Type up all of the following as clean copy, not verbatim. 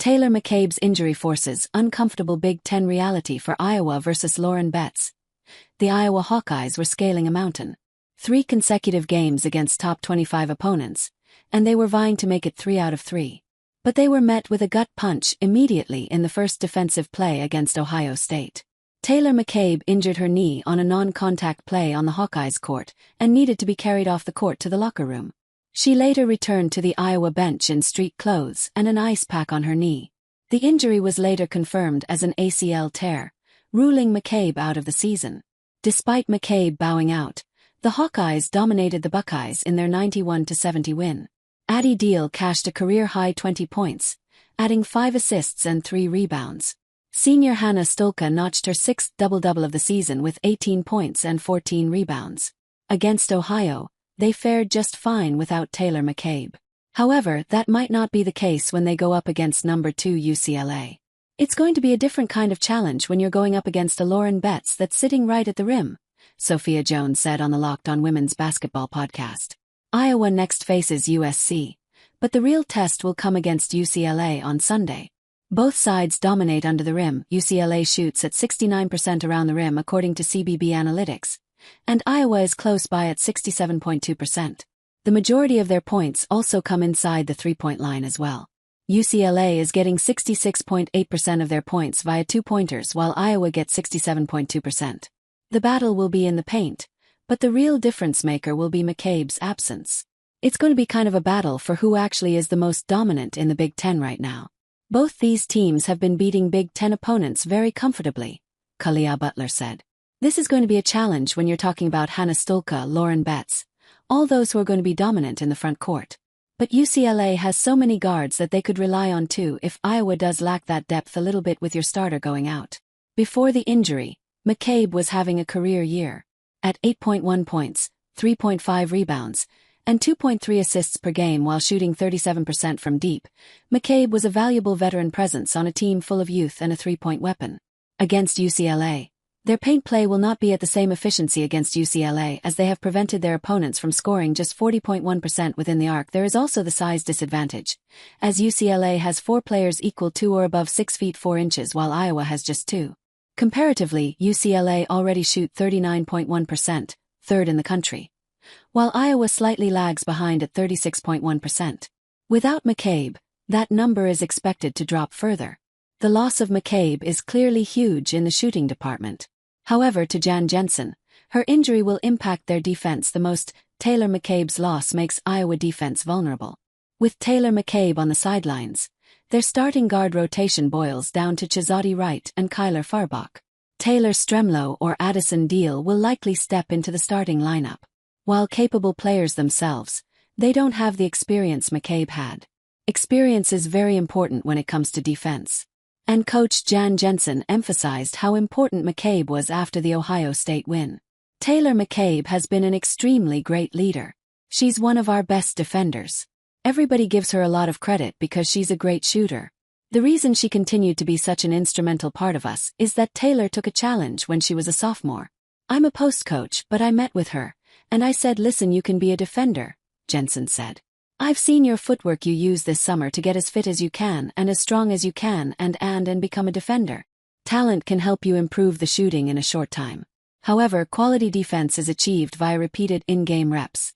Taylor McCabe's injury forces uncomfortable Big Ten reality for Iowa versus Lauren Betts. The Iowa Hawkeyes were scaling a mountain. 3 consecutive games against top 25 opponents, and they were vying to make it 3 out of 3. But they were met with a gut punch immediately in the first defensive play against Ohio State. Taylor McCabe injured her knee on a non-contact play on the Hawkeyes court and needed to be carried off the court to the locker room. She later returned to the Iowa bench in street clothes and an ice pack on her knee. The injury was later confirmed as an ACL tear, ruling McCabe out of the season. Despite McCabe bowing out, the Hawkeyes dominated the Buckeyes in their 91-70 win. Addie Deal cashed a career-high 20 points, adding 5 assists and 3 rebounds. Senior Hannah Stolka notched her 6th double-double of the season with 18 points and 14 rebounds. Against Ohio, they fared just fine without Taylor McCabe. However, that might not be the case when they go up against number 2 UCLA. It's going to be a different kind of challenge when you're going up against a Lauren Betts that's sitting right at the rim, Sophia Jones said on the Locked On Women's Basketball podcast. Iowa next faces USC, but the real test will come against UCLA on Sunday. Both sides dominate under the rim. UCLA shoots at 69% around the rim according to CBB Analytics, and Iowa is close by at 67.2%. The majority of their points also come inside the three-point line as well. UCLA is getting 66.8% of their points via 2-pointers while Iowa gets 67.2%. The battle will be in the paint, but the real difference maker will be McCabe's absence. It's going to be kind of a battle for who actually is the most dominant in the Big Ten right now. Both these teams have been beating Big Ten opponents very comfortably, Kalia Butler said. This is going to be a challenge when you're talking about Hannah Stolka, Lauren Betts, all those who are going to be dominant in the front court. But UCLA has so many guards that they could rely on too if Iowa does lack that depth a little bit with your starter going out. Before the injury, McCabe was having a career year. At 8.1 points, 3.5 rebounds, and 2.3 assists per game while shooting 37% from deep, McCabe was a valuable veteran presence on a team full of youth and a three-point weapon. Against UCLA, their paint play will not be at the same efficiency against UCLA as they have prevented their opponents from scoring just 40.1% within the arc. There is also the size disadvantage, as UCLA has 4 players equal to or above 6 feet 4 inches while Iowa has just 2. Comparatively, UCLA already shoot 39.1%, third in the country, while Iowa slightly lags behind at 36.1%. Without McCabe, that number is expected to drop further. The loss of McCabe is clearly huge in the shooting department. However, to Jan Jensen, her injury will impact their defense the most. Taylor McCabe's loss makes Iowa defense vulnerable. With Taylor McCabe on the sidelines, their starting guard rotation boils down to Chizotti Wright and Kyler Farbach. Taylor Stremlow or Addison Deal will likely step into the starting lineup. While capable players themselves, they don't have the experience McCabe had. Experience is very important when it comes to defense. And coach Jan Jensen emphasized how important McCabe was after the Ohio State win. Taylor McCabe has been an extremely great leader. She's one of our best defenders. Everybody gives her a lot of credit because she's a great shooter. The reason she continued to be such an instrumental part of us is that Taylor took a challenge when she was a sophomore. I'm a post coach, but I met with her, and I said, listen, you can be a defender, Jensen said. I've seen your footwork you use this summer to get as fit as you can and as strong as you can and become a defender. Talent can help you improve the shooting in a short time. However, quality defense is achieved via repeated in-game reps.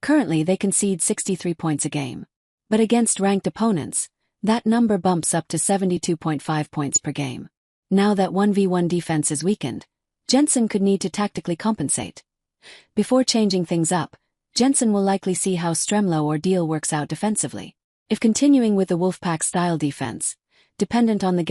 Currently they concede 63 points a game. But against ranked opponents, that number bumps up to 72.5 points per game. Now that 1v1 defense is weakened, Jensen could need to tactically compensate. Before changing things up, Jensen will likely see how Stremlow or Deal works out defensively. If continuing with the Wolfpack-style defense, dependent on the